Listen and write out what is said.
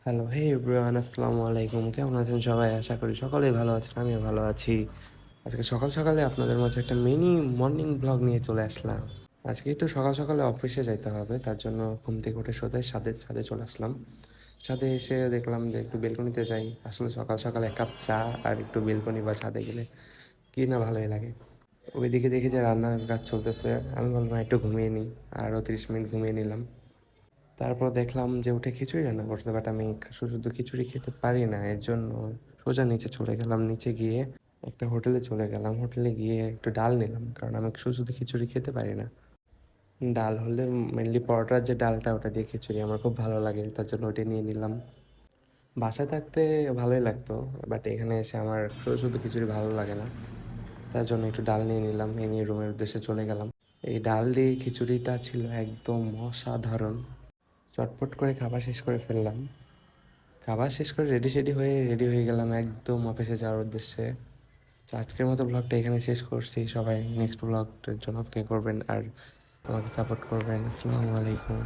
Hello, হে everyone, আসসালামু আলাইকুম। কেমন আছেন সবাই? আশা করি সকলেই ভালো আছেন। আমিও ভালো আছি। আজকে সকাল সকালে আপনাদের মাঝে একটা মিনি মর্নিং ব্লগ নিয়ে চলে আসলাম। আজকে একটু সকাল সকালে অফিসে যাইতে হবে, তার জন্য ঘুম থেকে উঠে সোজা ছাদে চলে আসলাম। ছাদে এসে দেখলাম যে একটু বেলকনিতে যাই। আসলে সকাল সকাল এক কাপ চা আর একটু বেলকনি বা ছাদে গেলে কি না ভালোই লাগে। ওইদিকে দেখি যে রান্নার কাজ চলতেছে। আমি বললাম একটু ঘুমিয়ে নিই। আরও 30 মিনিট ঘুমিয়ে নিলাম। তারপর দেখলাম যে উঠে খিচুড়ি রান্না করছে, বাট আমি শুধু খিচুড়ি খেতে পারি না, এর জন্য সোজা নিচে চলে গেলাম। নিচে গিয়ে একটা হোটেলে চলে গেলাম। হোটেলে গিয়ে একটু ডাল নিলাম, কারণ আমি শুধু খিচুড়ি খেতে পারি না। ডাল হলে মেনলি পরোটার যে ডালটা, ওটা দিয়ে খিচুড়ি আমার খুব ভালো লাগে, তার জন্য ওটা নিয়ে নিলাম। বাসায় থাকতে ভালোই লাগতো, বাট এখানে এসে আমার শুধু খিচুড়ি ভালো লাগে না, তার জন্য একটু ডাল নিয়ে নিলাম। এই নিয়ে রুমের উদ্দেশ্যে চলে গেলাম। এই ডাল দিয়ে খিচুড়িটা ছিল একদম অসাধারণ। চটপট করে খাবার শেষ করে ফেললাম। খাবার শেষ করে রেডি হয়ে গেলাম একদম অফিসে যাওয়ার উদ্দেশ্যে। তো আজকের মতো ব্লগটা এখানে শেষ করছি। সবাই নেক্সট ব্লগটার জন্য অপেক্ষা করবেন আর আমাকে সাপোর্ট করবেন। আসসালামু আলাইকুম।